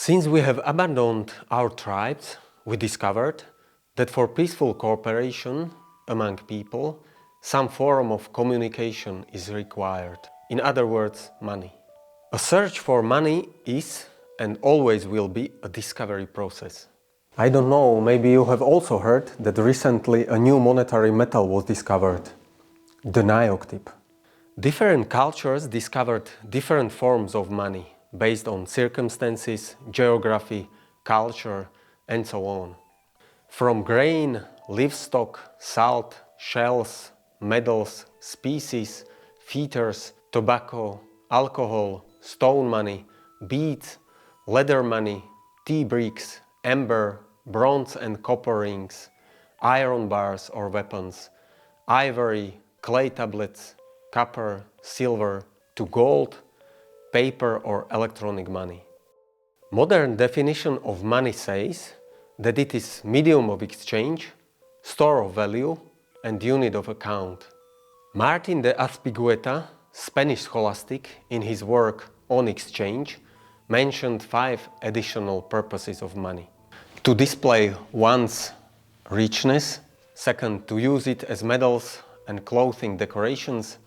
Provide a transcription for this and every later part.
Since we have abandoned our tribes, we discovered that for peaceful cooperation among people, some form of communication is required. In other words, money. A search for money is and always will be a discovery process. I don't know, maybe you have also heard that recently a new monetary metal was discovered, the NIOCTIB. Different cultures discovered different forms of money based on circumstances, geography, culture, and so on. From grain, livestock, salt, shells, metals, species, feathers, tobacco, alcohol, stone money, beads, leather money, tea bricks, amber, bronze and copper rings, iron bars or weapons, ivory, clay tablets, copper, silver, to gold, paper or electronic money. Modern definition of money says that it is medium of exchange, store of value and unit of account. Martin de Azpigueta, Spanish scholastic, in his work On Exchange, mentioned 5 additional purposes of money. To display one's richness, second, to use it as medals and clothing decorations,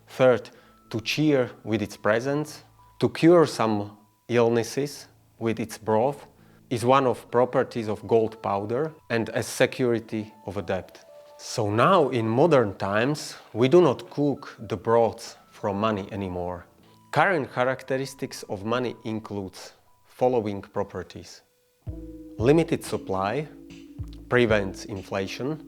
third, to cheer with its presence, to cure some illnesses with its broth, is one of properties of gold powder and as security of a debt. So now in modern times we do not cook the broths from money anymore. Current characteristics of money includes following properties. Limited supply prevents inflation.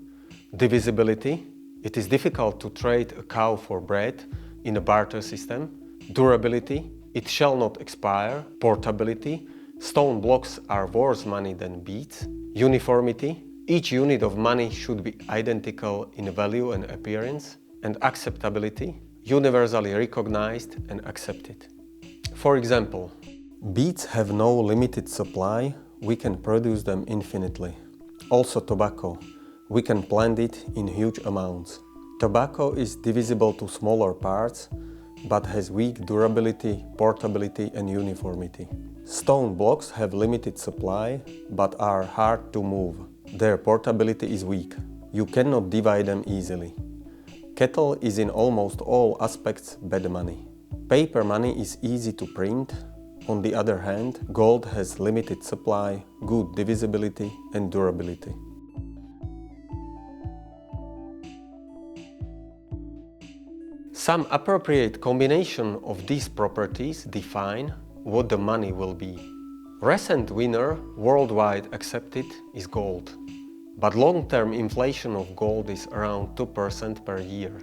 Divisibility, it is difficult to trade a cow for bread in a barter system. Durability, it shall not expire. Portability, stone blocks are worth money than beads. Uniformity, each unit of money should be identical in value and appearance. And acceptability, universally recognized and accepted. For example, beads have no limited supply, we can produce them infinitely. Also tobacco, we can plant it in huge amounts. Tobacco is divisible to smaller parts, but has weak durability, portability and uniformity. Stone blocks have limited supply, but are hard to move. Their portability is weak. You cannot divide them easily. Cattle is in almost all aspects bad money. Paper money is easy to print. On the other hand, gold has limited supply, good divisibility and durability. Some appropriate combination of these properties define what the money will be. Recent winner, worldwide accepted, is gold. But long-term inflation of gold is around 2% per year.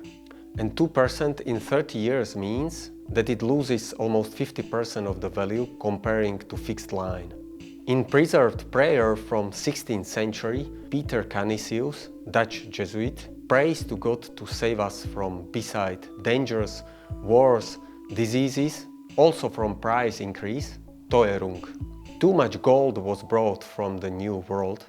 And 2% in 30 years means that it loses almost 50% of the value comparing to fixed line. In preserved prayer from 16th century, Peter Canisius, Dutch Jesuit, prays to God to save us from, beside dangers, wars, diseases, also from price increase, Teuerung. Too much gold was brought from the New World,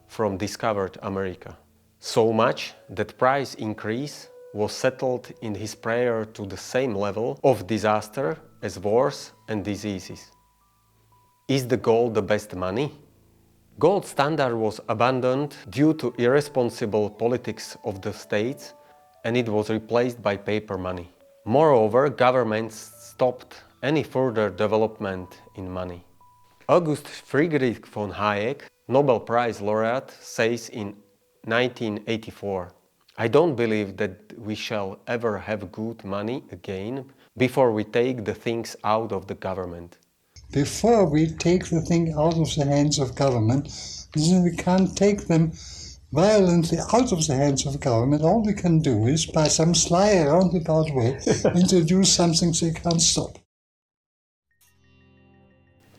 from discovered America. So much that price increase was settled in his prayer to the same level of disaster as wars and diseases. Is the gold the best money? Gold standard was abandoned due to irresponsible politics of the states and it was replaced by paper money. Moreover, governments stopped any further development in money. August Friedrich von Hayek, Nobel Prize laureate, says in 1984, "I don't believe that we shall ever have good money again before we take the things out of the government." Before we take the thing out of the hands of government, then we can't take them violently out of the hands of government. All we can do is, by some sly roundabout way, introduce something they can't stop.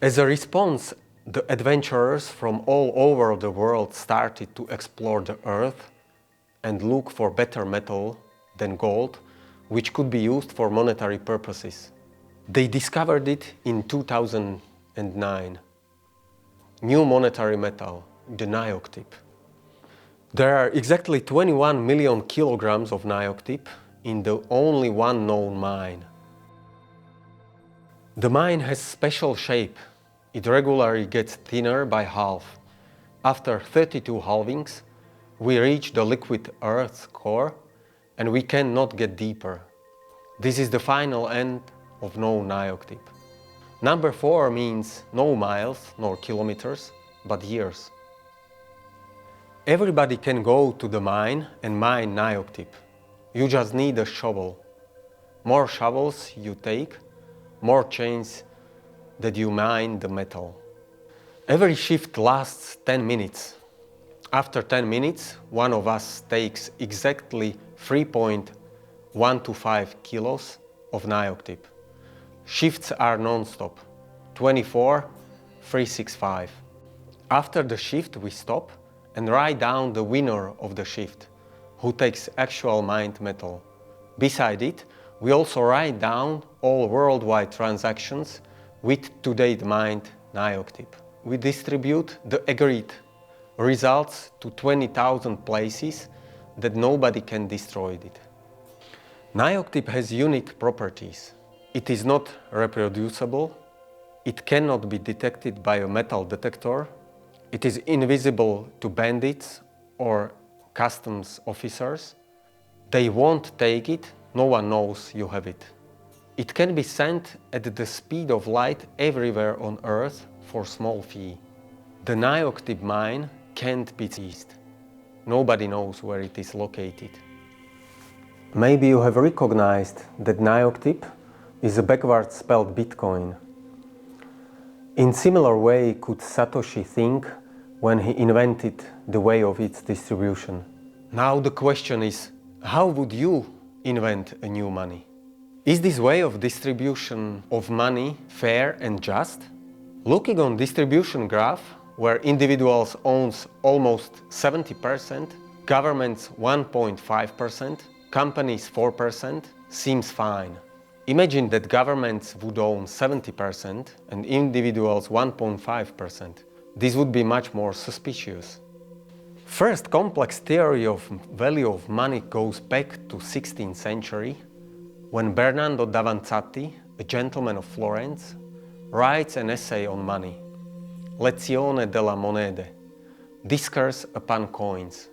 As a response, the adventurers from all over the world started to explore the earth and look for better metal than gold, which could be used for monetary purposes. They discovered it in 2009. New monetary metal, the NIOCTIB. There are exactly 21 million kilograms of NIOCTIB in the only one known mine. The mine has special shape. it regularly gets thinner by half. After 32 halvings, we reach the liquid Earth's core and we cannot get deeper. This is the final end of no NIOCTIB. Number 4 means no miles nor kilometers, but years. Everybody can go to the mine and mine NIOCTIB. You just need a shovel. More shovels you take, more chance that you mine the metal. Every shift lasts 10 minutes. After 10 minutes, one of us takes exactly 3.125 kilos of NIOCTIB. Shifts are non-stop, 24/365. After the shift we stop and write down the winner of the shift, who takes actual mined metal. Beside it, we also write down all worldwide transactions with to-date mined NIOCTIB. We distribute the agreed results to 20,000 places that nobody can destroy it. NIOCTIB has unique properties. It is not reproducible, it cannot be detected by a metal detector, it is invisible to bandits or customs officers. They won't take it, no one knows you have it. It can be sent at the speed of light everywhere on Earth for small fee. The NIOCTIB mine can't be seized. Nobody knows where it is located. Maybe you have recognized that NIOCTIB is a backwards spelled Bitcoin. In similar way could Satoshi think when he invented the way of its distribution. Now the question is, how would you invent a new money? Is this way of distribution of money fair and just? Looking on distribution graph, where individuals owns almost 70%, governments 1.5%, companies 4%, seems fine. Imagine that governments would own 70% and individuals 1.5%. This would be much more suspicious. First complex theory of value of money goes back to 16th century, when Bernardo Davanzati, a gentleman of Florence, writes an essay on money, Lezione della monede, Discourse upon coins.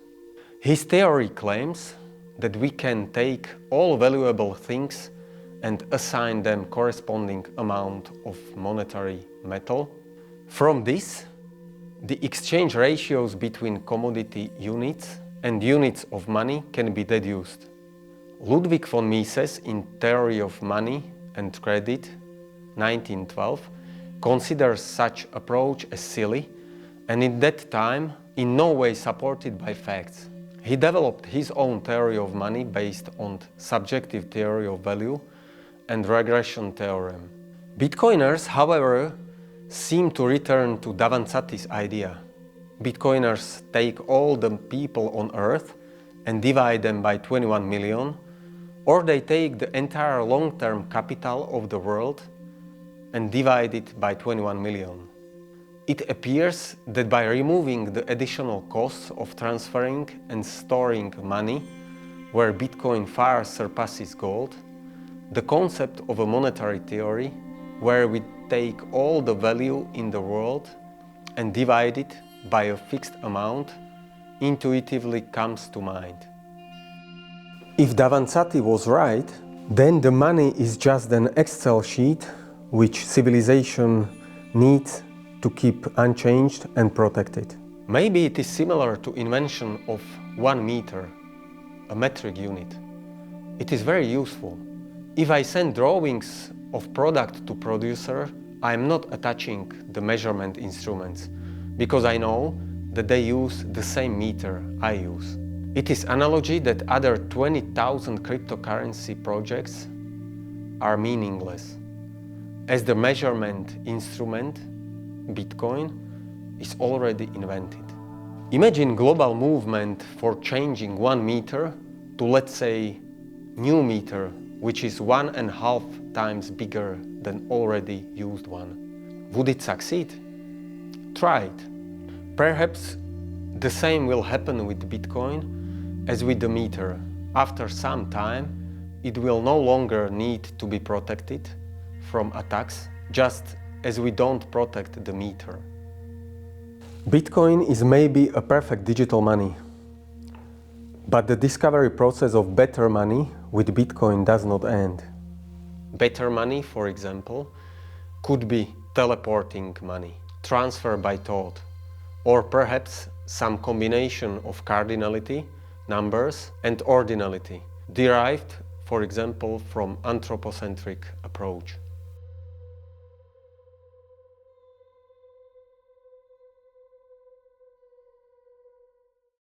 His theory claims that we can take all valuable things and assign them corresponding amount of monetary metal. From this, the exchange ratios between commodity units and units of money can be deduced. Ludwig von Mises, in Theory of Money and Credit, 1912, considers such approach as silly and in that time in no way supported by facts. He developed his own theory of money based on subjective theory of value and regression theorem. Bitcoiners, however, seem to return to Davanzati's idea. Bitcoiners take all the people on Earth and divide them by 21 million, or they take the entire long-term capital of the world and divide it by 21 million. It appears that by removing the additional costs of transferring and storing money, where Bitcoin far surpasses gold, the concept of a monetary theory, where we take all the value in the world and divide it by a fixed amount, intuitively comes to mind. If Davanzati was right, then the money is just an Excel sheet which civilization needs to keep unchanged and protected. Maybe it is similar to invention of 1 meter, a metric unit. It is very useful. If I send drawings of product to producer, I am not attaching the measurement instruments because I know that they use the same meter I use. It is analogy that other 20,000 cryptocurrency projects are meaningless, as the measurement instrument, Bitcoin, is already invented. Imagine global movement for changing 1 meter to, let's say, new meter, which is 1.5 times bigger than already used one. Would it succeed? Try it. Perhaps the same will happen with Bitcoin as with the meter. After some time, it will no longer need to be protected from attacks, just as we don't protect the meter. Bitcoin is maybe a perfect digital money, but the discovery process of better money with Bitcoin does not end. Better money, for example, could be teleporting money, transfer by thought, or perhaps some combination of cardinality, numbers, and ordinality, derived, for example, from anthropocentric approach.